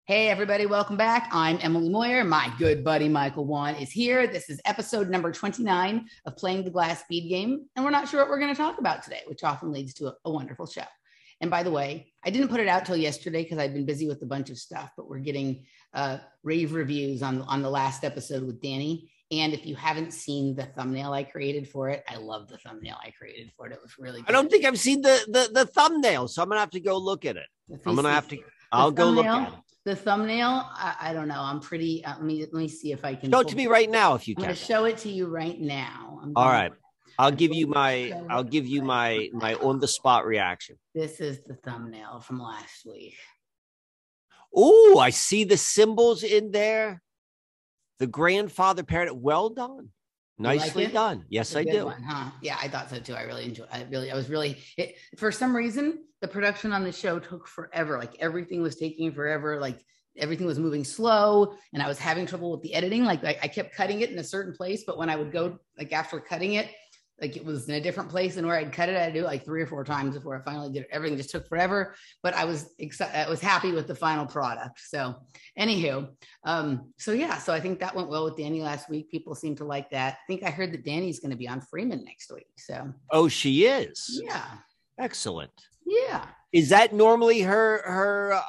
Hey, everybody, welcome back. I'm Emily Moyer. My good buddy Michael Wann is here. This is episode number 29 of Playing the Glass Speed Game. And we're not sure what we're going to talk about today, which often leads to a wonderful show. And by the way, I didn't put it out till yesterday because I've been busy with a bunch of stuff, but we're getting rave reviews on the last episode with Danny. And if you haven't seen the thumbnail I created for it, I love the thumbnail I created for it. It was really good. I don't think I've seen the thumbnail, so I'm going to have to go look at it. I'll go look at it. The thumbnail, I don't know. I'm pretty. Let me see if I can show it to me right now if you can. I'm going to show it to you right now. All right. I'll give you my on the spot reaction. This is the thumbnail from last week. Oh, I see the symbols in there. The grandfather parrot. Well done. Nicely done. Yes, I do. One, huh? Yeah, I thought so too. I really enjoyed. For some reason, the production on the show took forever. Like everything was taking forever. Like everything was moving slow, and I was having trouble with the editing. Like I kept cutting it in a certain place, but when I would go, like after cutting it, like it was in a different place than where I'd cut it. I'd do it like 3 or 4 times before I finally did it. Everything just took forever, but I was happy with the final product. So anywho, so I think that went well with Danny last week. People seem to like that. I think I heard that Danny's going to be on Freeman next week. So. Oh, she is. Yeah. Excellent. Yeah. Is that normally her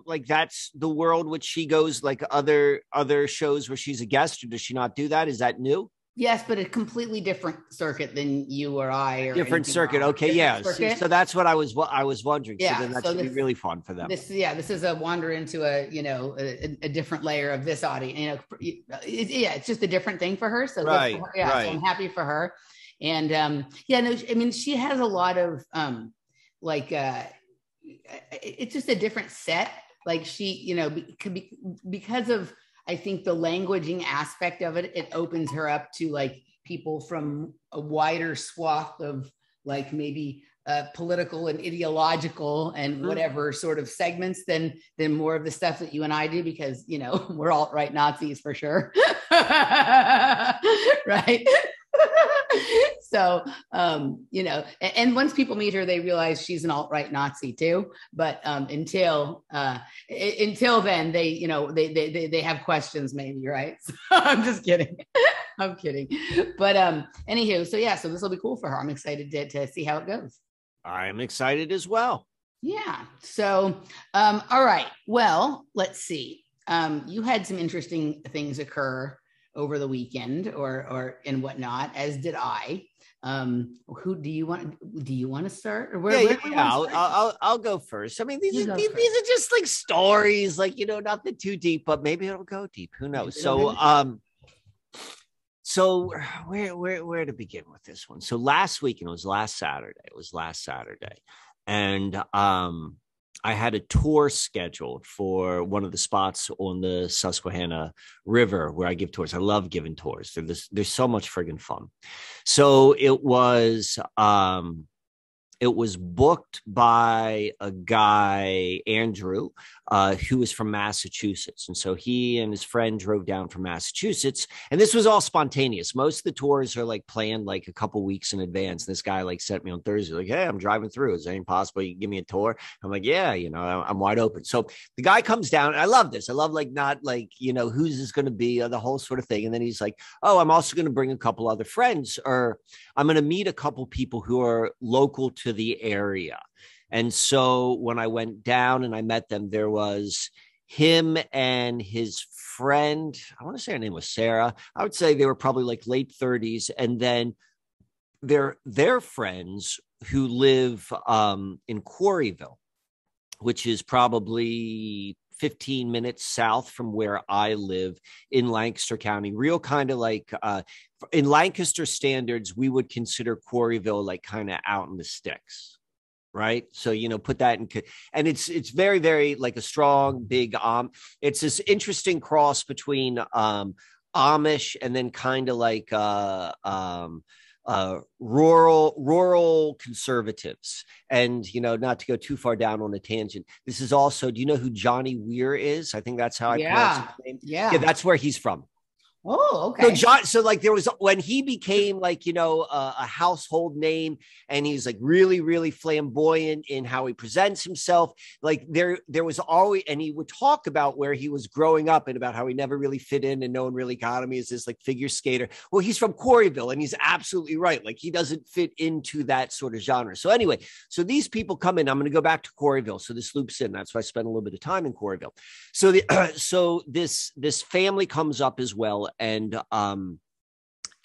like that's the world which she goes, like other shows where she's a guest, or does she not do that? Is that new? Yes, but a completely different circuit than you or I. Or different circuit. Okay, yeah. So that's what I was wondering. Yeah, so then that should be really fun for them. This is a wander into a different layer of this audience. It's just a different thing for her. So right, so I'm happy for her. And she has a lot of it's just a different set. Like she, because of. I think the languaging aspect of it, it opens her up to like people from a wider swath of like maybe political and ideological and whatever sort of segments than more of the stuff that you and I do, because, we're alt-right Nazis for sure. Right. So, and once people meet her, they realize she's an alt-right Nazi too. But until then, they have questions maybe, right? So, I'm just kidding. I'm kidding. But anywho, so this will be cool for her. I'm excited to see how it goes. I'm excited as well. Yeah. So, all right. Well, let's see. You had some interesting things occur over the weekend or and whatnot, as did I. Who do you want to start? Or I'll go first. I mean, these are just like stories, like, nothing too deep, but maybe it'll go deep. Who knows? So where to begin with this one? So last weekend, it was last Saturday. And I had a tour scheduled for one of the spots on the Susquehanna River where I give tours. I love giving tours. They're so much friggin' fun. So it was booked by a guy, Andrew, who is from Massachusetts. And so he and his friend drove down from Massachusetts. And this was all spontaneous. Most of the tours are like planned like a couple weeks in advance. This guy like sent me on Thursday, like, hey, I'm driving through. Is it possible you can give me a tour? I'm like, yeah, I'm wide open. So the guy comes down, and I love this. I love like not like, who's this going to be, the whole sort of thing. And then he's like, oh, I'm also going to bring a couple other friends, or I'm going to meet a couple people who are local to the area. And so when I went down and I met them, there was him and his friend. I want to say her name was Sarah. I would say they were probably like late 30s. And then their friends who live in Quarryville, which is probably 15 minutes south from where I live in Lancaster County. Real kind of like in Lancaster standards, we would consider Quarryville like kind of out in the sticks. Right. So, put that in, and it's very, very like a strong, big, it's this interesting cross between Amish and then kind of like rural conservatives. And, not to go too far down on a tangent, this is also, do you know who Johnny Weir is? I think that's how I pronounce his name. Yeah. That's where he's from. Oh, So okay. John, so like there was when he became like, a household name, and he's like really, really flamboyant in how he presents himself. Like there was always, and he would talk about where he was growing up and about how he never really fit in and no one really got him. He is this like figure skater. Well, he's from Quarryville, and he's absolutely right. Like he doesn't fit into that sort of genre. So anyway, so these people come in. I'm going to go back to Quarryville. So this loops in. That's why I spent a little bit of time in Quarryville. So so this family comes up as well, and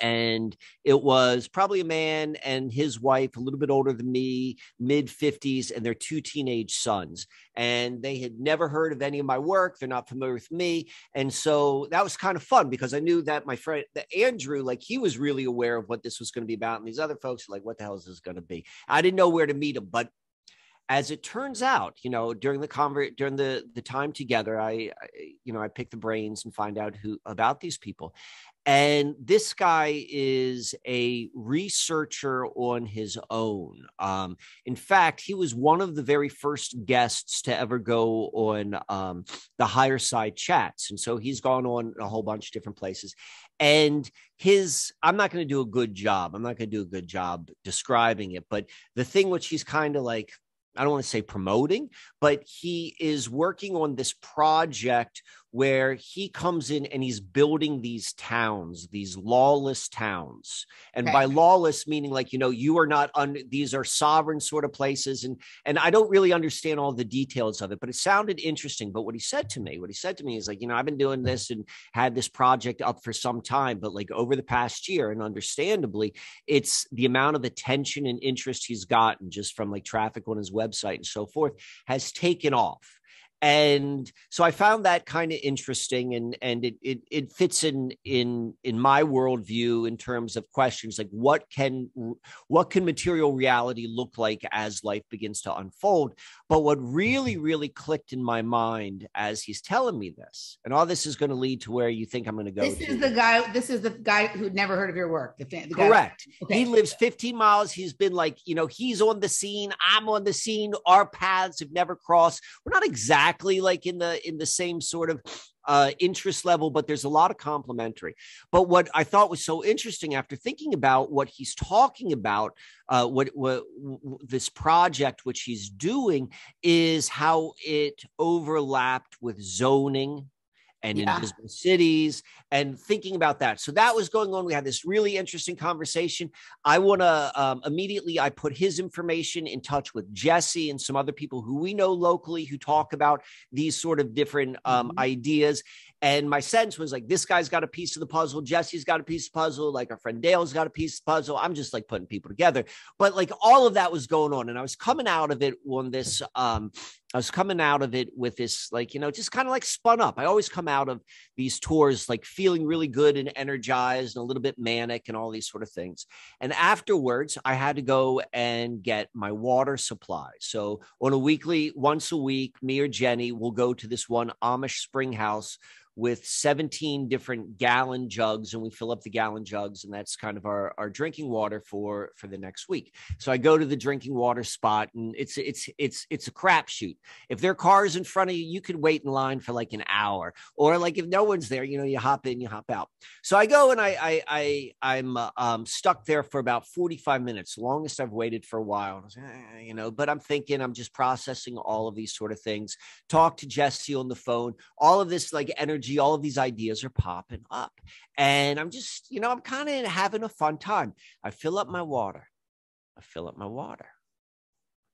it was probably a man and his wife, a little bit older than me, mid-50s, and their two teenage sons. And they had never heard of any of my work. They're not familiar with me. And so that was kind of fun because I knew that my friend, that Andrew, like he was really aware of what this was going to be about. And these other folks are like, what the hell is this going to be? I didn't know where to meet them, but as it turns out, during the time together, I pick the brains and find out about these people. And this guy is a researcher on his own. In fact, he was one of the very first guests to ever go on the Higher Side Chats. And so he's gone on a whole bunch of different places. And I'm not going to do a good job. I'm not going to do a good job describing it. But the thing which he's kind of like, I don't want to say promoting, but he is working on this project where he comes in and he's building these towns, these lawless towns. And by lawless, meaning like, you are not these are sovereign sort of places. And I don't really understand all the details of it, but it sounded interesting. But what he said to me is like, I've been doing this and had this project up for some time, but like over the past year, and understandably, it's the amount of attention and interest he's gotten just from like traffic on his website and so forth has taken off. And so I found that kind of interesting, and it fits in my worldview in terms of questions like what can material reality look like as life begins to unfold. But what really, really clicked in my mind as he's telling me this, and all this is going to lead to where you think I'm going to go. This is the guy who'd never heard of your work. Correct. Okay. He lives 15 miles. He's been like, he's on the scene. I'm on the scene. Our paths have never crossed. We're not exactly like in the same sort of interest level, but there's a lot of complementary. But what I thought was so interesting after thinking about what he's talking about, what this project which he's doing, is how it overlapped with zoning and invisible cities, and thinking about that. So that was going on. We had this really interesting conversation. I want to immediately, I put his information in touch with Jesse and some other people who we know locally who talk about these sort of different ideas. And my sense was like, this guy's got a piece of the puzzle. Jesse's got a piece of the puzzle. Like our friend Dale's got a piece of the puzzle. I'm just like putting people together. But like all of that was going on. And I was coming out of it on this, with this, like, just kind of like spun up. I always come out of these tours like feeling really good and energized and a little bit manic and all these sort of things. And afterwards, I had to go and get my water supply. So once a week, me or Jenny will go to this one Amish spring house with 17 different gallon jugs, and we fill up the gallon jugs, and that's kind of our drinking water for the next week. So I go to the drinking water spot, and it's a crapshoot. If there are cars in front of you, you could wait in line for like an hour, or like if no one's there, you hop in, you hop out. So I go and I'm stuck there for about 45 minutes, longest I've waited for a while. But I'm thinking, I'm just processing all of these sort of things. Talk to Jesse on the phone, all of this like energy. All of these ideas are popping up, and I'm just, I'm kind of having a fun time. I fill up my water,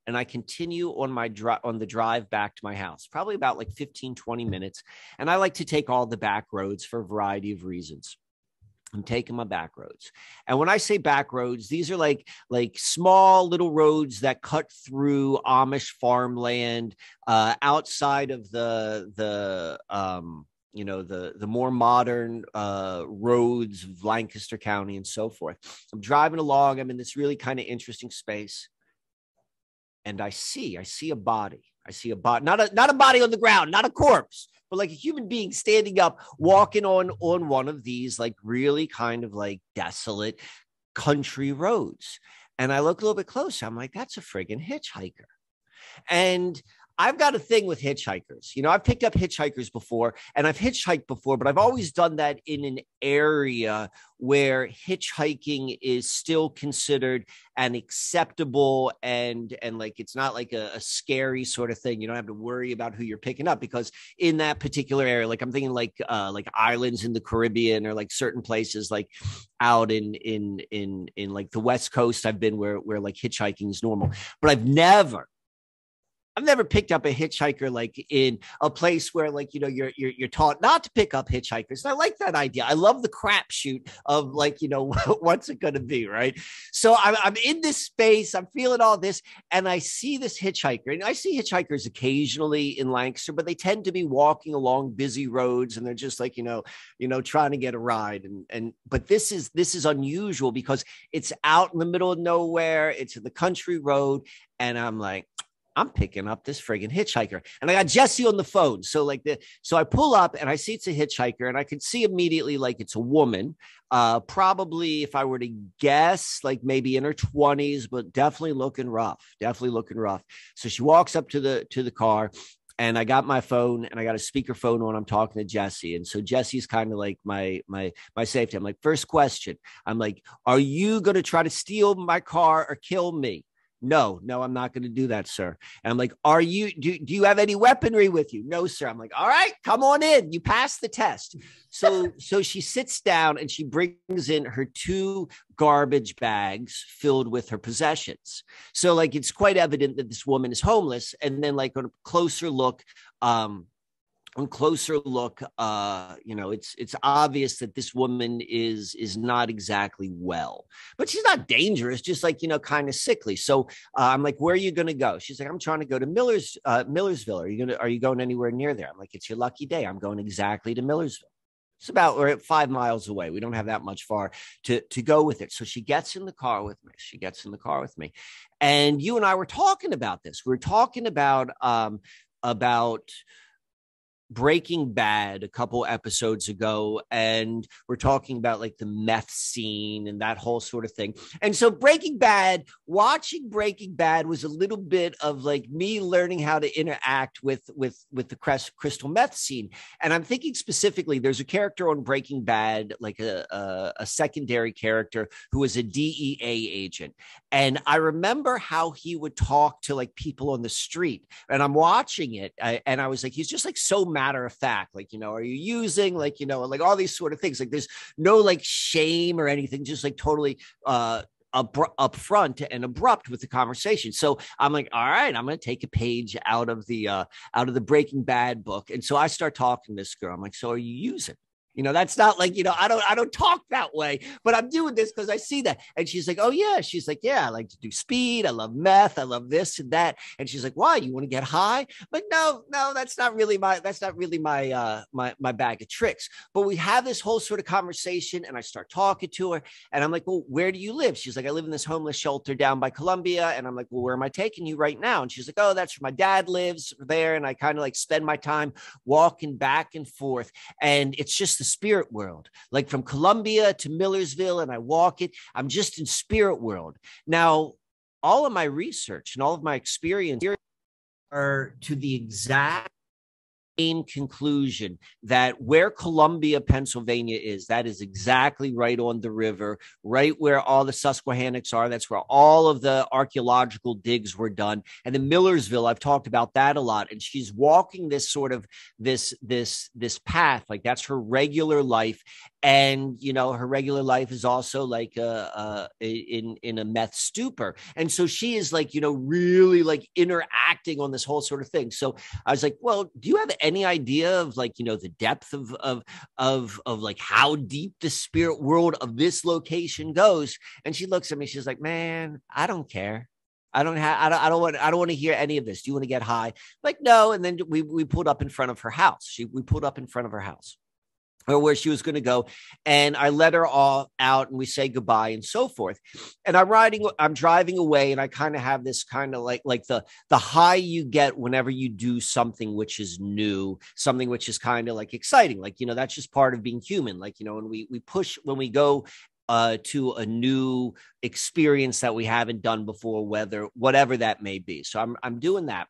and I continue on the drive back to my house, probably about like 15-20 minutes. And I like to take all the back roads for a variety of reasons. I'm taking my back roads. And when I say back roads, these are like small little roads that cut through Amish farmland, outside of the more modern roads of Lancaster County and so forth. I'm driving along. I'm in this really kind of interesting space. And I see a body. Not a body on the ground, not a corpse, but like a human being standing up, walking on one of these like really kind of like desolate country roads. And I look a little bit closer. I'm like, that's a friggin' hitchhiker. And I've got a thing with hitchhikers. You know, I've picked up hitchhikers before and I've hitchhiked before, but I've always done that in an area where hitchhiking is still considered an acceptable and like it's not like a scary sort of thing. You don't have to worry about who you're picking up, because in that particular area, like I'm thinking like islands in the Caribbean, or like certain places like out in like the West Coast I've been where like hitchhiking is normal. But I've never picked up a hitchhiker like in a place where, like, you know, you're taught not to pick up hitchhikers. And I like that idea. I love the crapshoot of, like, you know, what's it going to be, right? So I'm in this space, I'm feeling all this, and I see this hitchhiker, and I see hitchhikers occasionally in Lancaster, but they tend to be walking along busy roads, and they're just like, you know, trying to get a ride. But this is unusual because it's out in the middle of nowhere. It's in the country road, and I'm like, I'm picking up this friggin' hitchhiker. And I got Jesse on the phone. So I pull up and I see it's a hitchhiker, and I can see immediately like it's a woman. Probably, if I were to guess, like maybe in her 20s, but definitely looking rough. So she walks up to the car, and I got my phone and I got a speakerphone on. I'm talking to Jesse. And so Jesse's kind of like my safety. I'm like, first question. I'm like, are you going to try to steal my car or kill me? No, I'm not going to do that, sir. And I'm like, do you have any weaponry with you? No, sir. I'm like, all right, come on in. You passed the test. So she sits down and she brings in her 2 garbage bags filled with her possessions. So like, it's quite evident that this woman is homeless. And then like on a closer look, you know, it's obvious that this woman is not exactly well, but she's not dangerous, just like, you know, kind of sickly. So I'm like, where are you going to go? She's like, I'm trying to go to Millersville. Are you going anywhere near there? I'm like, it's your lucky day. I'm going exactly to Millersville. We're at 5 miles away. We don't have that much far to go with it. So she gets in the car with me. And you and I were talking about this. We were talking about Breaking Bad a couple episodes ago, and we're talking about like the meth scene and that whole sort of thing. And so watching Breaking Bad was a little bit of like me learning how to interact with the crystal meth scene. And I'm thinking specifically, there's a character on Breaking Bad, like a secondary character who was a DEA agent. And I remember how he would talk to like people on the street, and I'm watching it, and I was like, he's just like so matter of fact, like, you know, are you using, like, you know, like all these sort of things, like there's no like shame or anything, just like totally upfront and abrupt with the conversation. So I'm like, all right, I'm going to take a page out of the Breaking Bad book. And so I start talking to this girl. I'm like, so are you using? You know, that's not like, you know, I don't talk that way, but I'm doing this because I see that. And she's like, oh yeah. She's like, yeah, I like to do speed. I love meth. I love this and that. And she's like, why? You want to get high? But no, that's not really my bag of tricks. But we have this whole sort of conversation, and I start talking to her, and I'm like, well, where do you live? She's like, I live in this homeless shelter down by Columbia. And I'm like, well, where am I taking you right now? And she's like, oh, that's where my dad lives there. And I kind of like spend my time walking back and forth. And it's just the spirit world, like from Columbia to Millersville, and I walk it. I'm just in spirit world. Now, all of my research and all of my experience are to the exact same conclusion that where Columbia, Pennsylvania is, that is exactly right on the river, right where all the Susquehannocks are. That's where all of the archaeological digs were done. And in Millersville, I've talked about that a lot. And she's walking this sort of this path, like that's her regular life. And, you know, her regular life is also like in a meth stupor. And so she is like, you know, really like interacting on this whole sort of thing. So I was like, well, do you have any idea of like, you know, the depth of like how deep the spirit world of this location goes? And she looks at me, she's like, man, I don't care. I don't want to hear any of this. Do you want to get high? Like, no. And then we pulled up in front of her house. We pulled up in front of her house, or where she was going to go. And I let her all out, and we say goodbye and so forth. And I'm driving away, and I kind of have this kind of like the high you get whenever you do something which is new, something which is kind of like exciting. Like, you know, that's just part of being human. Like, you know, when we go to a new experience that we haven't done before, whatever that may be. So I'm doing that.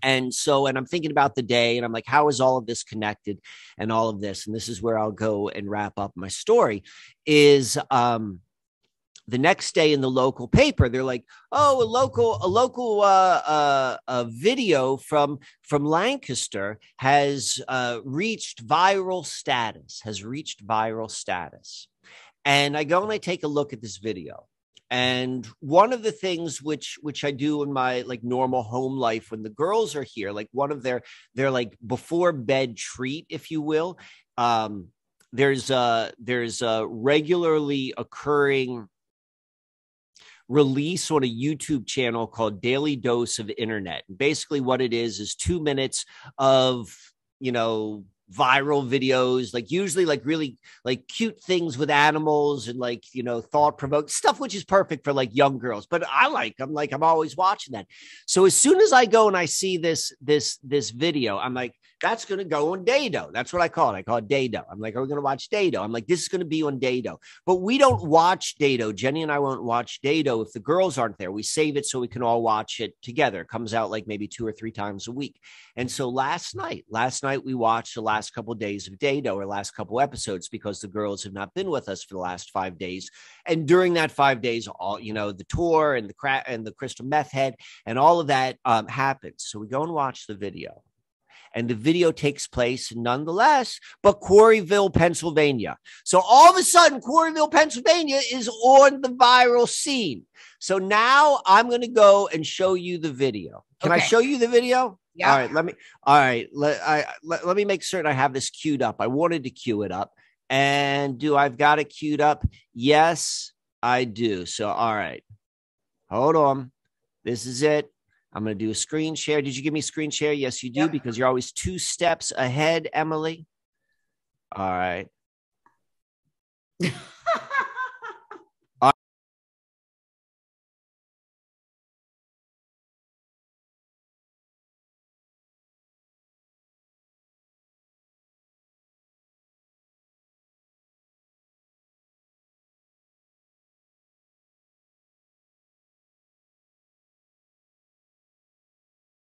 And so, and I'm thinking about the day, and I'm like, how is all of this connected and all of this? And this is where I'll go and wrap up my story is, the next day in the local paper, they're like, oh, a local video from Lancaster has reached viral status. And I go and I take a look at this video. And one of the things which I do in my like normal home life when the girls are here, like one of their like before bed treat, if you will, there's a regularly occurring release on a YouTube channel called Daily Dose of Internet. Basically what it is 2 minutes of, viral videos, like usually like really like cute things with animals and like, thought-provoking stuff, which is perfect for like young girls. But I'm always watching that. So as soon as I go and I see this video, I'm like, that's going to go on Dado. That's what I call it. I call it Dado. I'm like, are we going to watch Dado? I'm like, this is going to be on Dado. But we don't watch Dado. Jenny and I won't watch Dado if the girls aren't there. We save it so we can all watch it together. It comes out like maybe 2 or 3 times a week. And so last night we watched the last couple of days of Dado, or last couple episodes, because the girls have not been with us for the last 5 days. And during that 5 days, all, the tour and the crystal meth head and all of that happens. So we go and watch the video. And the video takes place nonetheless, but Quarryville, Pennsylvania. So all of a sudden, Quarryville, Pennsylvania is on the viral scene. So now I'm going to go and show you the video. Can I show you the video? Yeah. Let me make certain I have this queued up. I wanted to queue it up. And I've got it queued up? Yes, I do. So, all right. Hold on. This is it. I'm going to do a screen share. Did you give me screen share? Yes, you do, yep. Because you're always 2 steps ahead, Emily. All right.